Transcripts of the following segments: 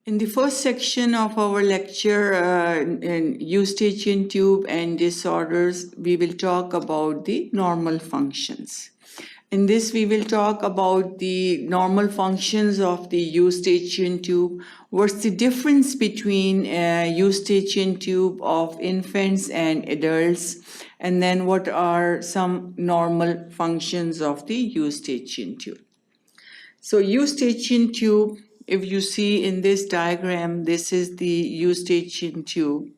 In the first section of our lecture, in Eustachian Tube and Disorders, we will talk about the normal functions. In this, we will talk about the normal functions of the Eustachian tube. What's the difference between Eustachian tube of infants and adults? And then what are some normal functions of the Eustachian tube? So Eustachian tube, if you see in this diagram, this is the Eustachian tube.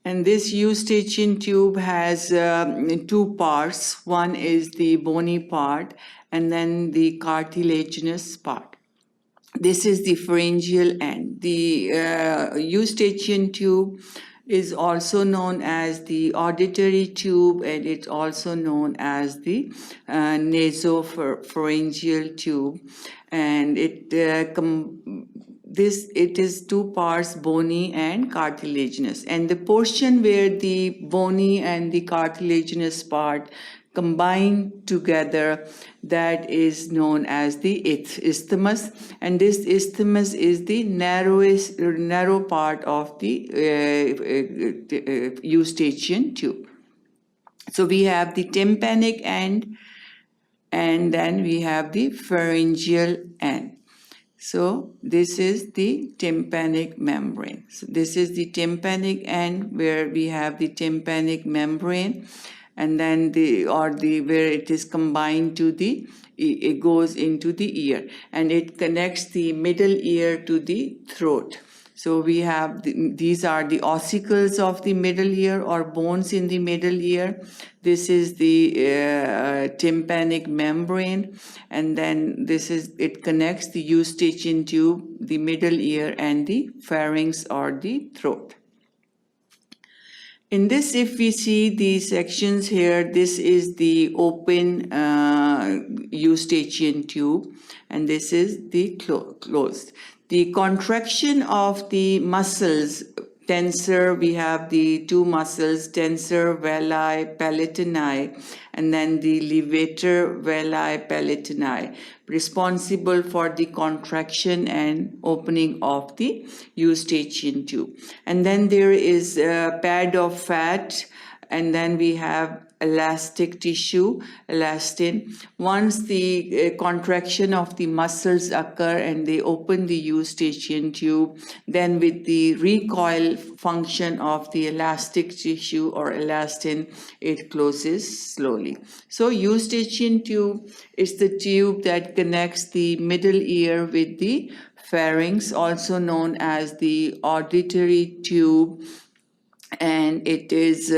And this Eustachian tube has two parts. One is the bony part and then the cartilaginous part. This is the pharyngeal end. The Eustachian tube is also known as the auditory tube, and it's also known as the nasopharyngeal tube. And it is two parts, bony and cartilaginous. And the portion where the bony and the cartilaginous part combine together, that is known as the isthmus. And this isthmus is the narrow part of the Eustachian tube. So we have the tympanic end, and then we have the pharyngeal end. So this is the tympanic membrane. So this is the tympanic end where we have the tympanic membrane, and then where it is combined to it goes into the ear, and it connects the middle ear to the throat. So we have these are the ossicles of the middle ear or bones in the middle ear. This is the tympanic membrane, and then it connects the Eustachian tube, the middle ear, and the pharynx or the throat. In this, if we see these sections here, this is the open Eustachian tube, and this is the closed. The contraction of the muscles, tensor, we have the two muscles, tensor veli palatini, and then the levator veli palatini, responsible for the contraction and opening of the Eustachian tube. And then there is a pad of fat, and then we have elastic tissue, elastin. Once the contraction of the muscles occur and they open the Eustachian tube, then with the recoil function of the elastic tissue or elastin, it closes slowly. So Eustachian tube is the tube that connects the middle ear with the pharynx, also known as the auditory tube, and it is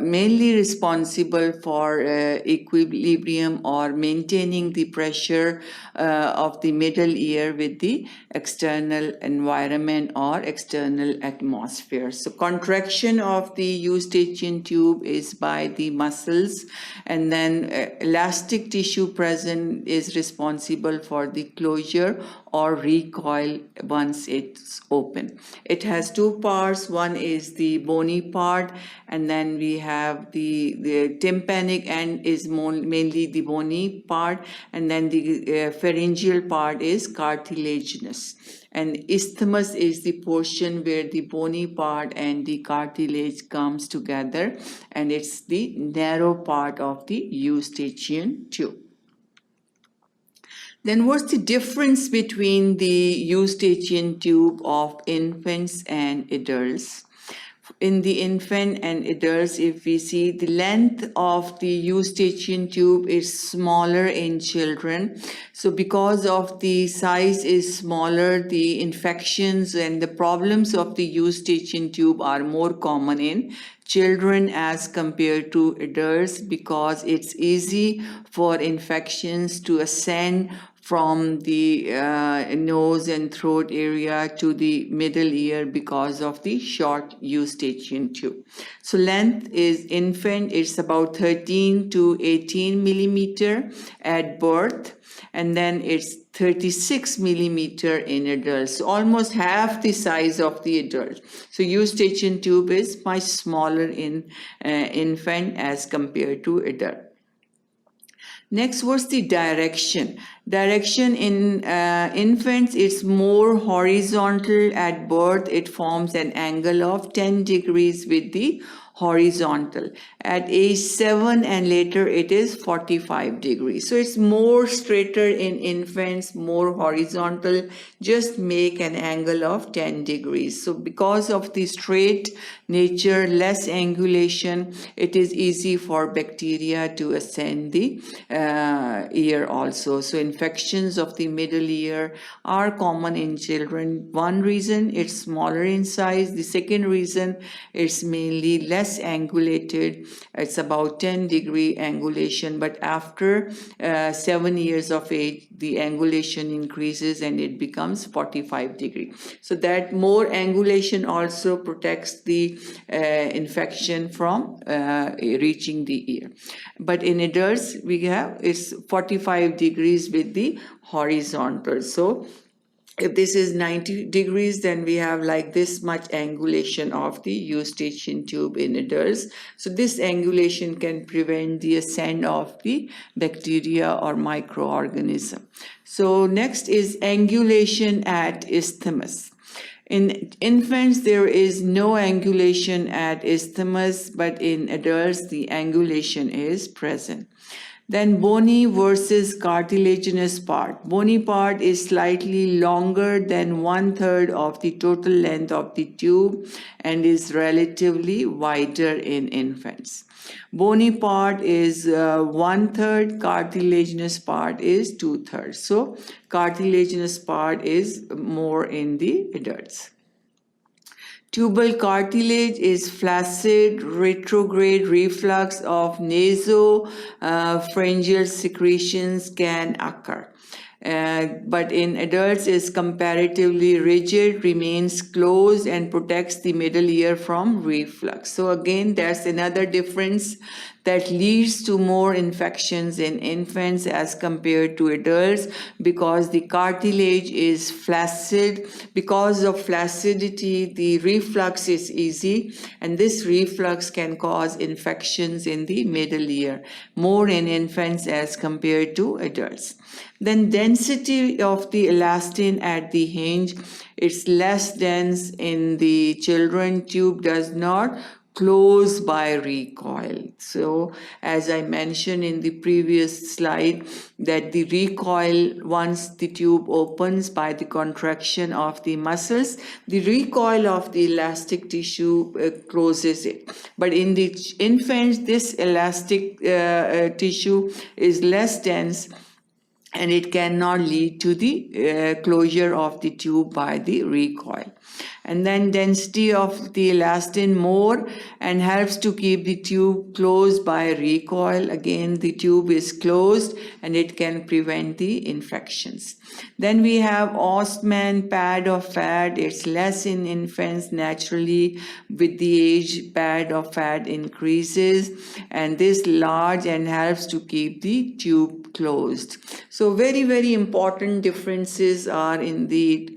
mainly responsible for equilibrium or maintaining the pressure of the middle ear with the external environment or external atmosphere. So contraction of the Eustachian tube is by the muscles, and then elastic tissue present is responsible for the closure or recoil once it's open. It has two parts. One is the bony part, and then we have the tympanic end is mainly the bony part, and then the pharyngeal part is cartilaginous. And isthmus is the portion where the bony part and the cartilage comes together, and it's the narrow part of the Eustachian tube. Then what's the difference between the Eustachian tube of infants and adults? In the infant and adults, if we see, the length of the Eustachian tube is smaller in children. So because of the size is smaller, the infections and the problems of the Eustachian tube are more common in children as compared to adults, because it's easy for infections to ascend from the nose and throat area to the middle ear because of the short Eustachian tube. So length is infant, it's about 13 to 18 millimeter at birth, and then it's 36 millimeter in adults, so almost half the size of the adult. So Eustachian tube is much smaller in infant as compared to adult. Next was the direction. Direction in infants is more horizontal at birth. It forms an angle of 10 degrees with the horizontal. At age 7 and later it is 45 degrees. So it's more straighter in infants, more horizontal, just make an angle of 10 degrees. So because of the straight nature, less angulation, it is easy for bacteria to ascend the ear also. So infections of the middle ear are common in children. One reason, it's smaller in size. The second reason, it's mainly less angulated. It's about 10-degree angulation, but after 7 years of age, the angulation increases and it becomes 45 degree. So that more angulation also protects the infection from reaching the ear. But in adults, we have it's 45 degrees with the horizontal. So if this is 90 degrees, then we have like this much angulation of the Eustachian tube in adults. So this angulation can prevent the ascent of the bacteria or microorganism. So next is angulation at isthmus. In infants, there is no angulation at isthmus, but in adults, the angulation is present. Then bony versus cartilaginous part. Bony part is slightly longer than 1/3 of the total length of the tube and is relatively wider in infants. Bony part is 1/3, cartilaginous part is 2/3. So cartilaginous part is more in the adults. Tubal cartilage is flaccid retrograde reflux of nasopharyngeal secretions can occur. But in adults is comparatively rigid, remains closed and protects the middle ear from reflux. So again, there's another difference that leads to more infections in infants as compared to adults because the cartilage is flaccid. Because of flaccidity, the reflux is easy, and this reflux can cause infections in the middle ear, more in infants as compared to adults. Then density of the elastin at the hinge, it's less dense in the children. Tube does not close by recoil. So as I mentioned in the previous slide, that the recoil, once the tube opens by the contraction of the muscles, the recoil of the elastic tissue closes it. But in the infants, this elastic tissue is less dense and it cannot lead to the closure of the tube by the recoil. And then density of the elastin more and helps to keep the tube closed by recoil. Again, the tube is closed and it can prevent the infections. Then we have Ostman pad of fat. It's less in infants naturally. With the age, pad of fat increases, and this large and helps to keep the tube closed. So very, very important differences are in the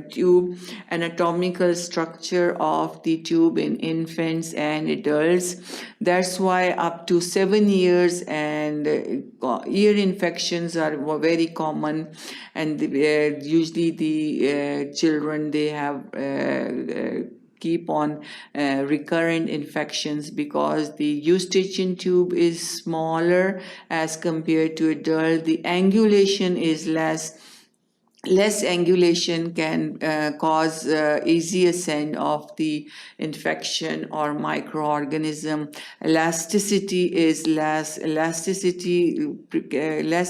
tube anatomical structure of the tube in infants and adults. That's why up to 7 years and ear infections are very common, and usually the children, they have keep on recurrent infections because the Eustachian tube is smaller as compared to adult. The angulation is less. Less angulation can cause easy ascent of the infection or microorganism. Elasticity is less. Less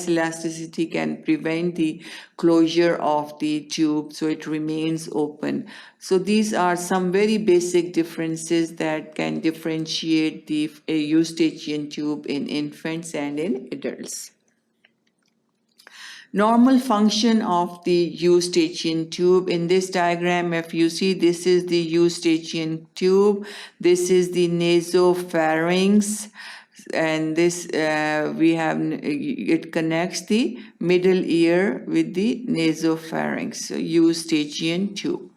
elasticity can prevent the closure of the tube, so it remains open. So these are some very basic differences that can differentiate the Eustachian tube in infants and in adults. Normal function of the Eustachian tube. In this diagram, if you see, this is the Eustachian tube, this is the nasopharynx, and this we have, it connects the middle ear with the nasopharynx, so Eustachian tube.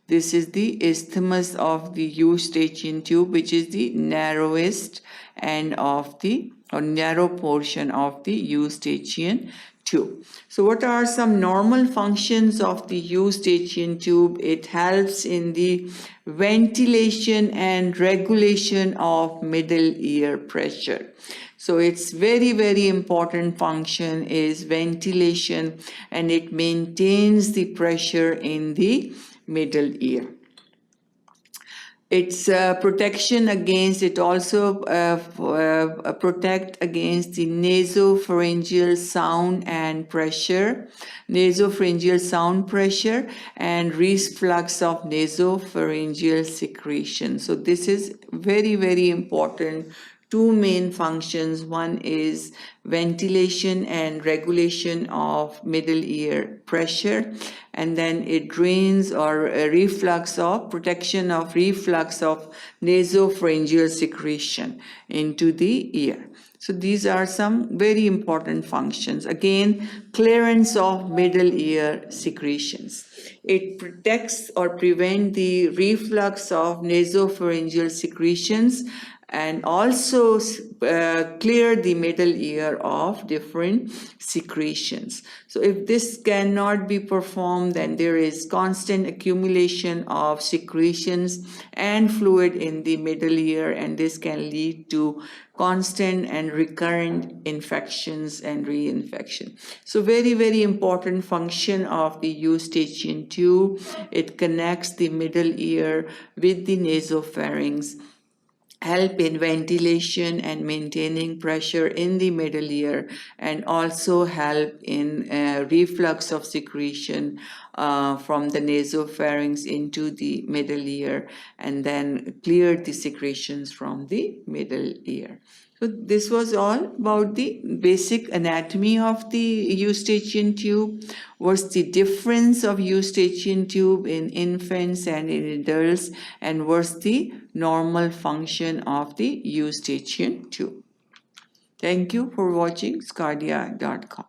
This is the isthmus of the Eustachian tube, which is the narrowest end of the or narrow portion of the Eustachian tube. So what are some normal functions of the Eustachian tube? It helps in the ventilation and regulation of middle ear pressure. So its very, very important function is ventilation, and it maintains the pressure in the middle ear. It's protection against, it also protect against the nasopharyngeal sound and pressure, nasopharyngeal sound pressure and reflux of nasopharyngeal secretion. So this is very, very important. Two main functions. One is ventilation and regulation of middle ear pressure, and then it drains or reflux of protection of reflux of nasopharyngeal secretion into the ear. So these are some very important functions. Again, clearance of middle ear secretions. It protects or prevents the reflux of nasopharyngeal secretions and also clear the middle ear of different secretions. So if this cannot be performed, then there is constant accumulation of secretions and fluid in the middle ear, and this can lead to constant and recurrent infections and reinfection. So very, very important function of the Eustachian tube. It connects the middle ear with the nasopharynx, help in ventilation and maintaining pressure in the middle ear, and also help in reflux of secretion from the nasopharynx into the middle ear, and then clear the secretions from the middle ear. So this was all about the basic anatomy of the Eustachian tube. What's the difference of Eustachian tube in infants and in adults, and what's the normal function of the Eustachian tube? Thank you for watching sqadia.com.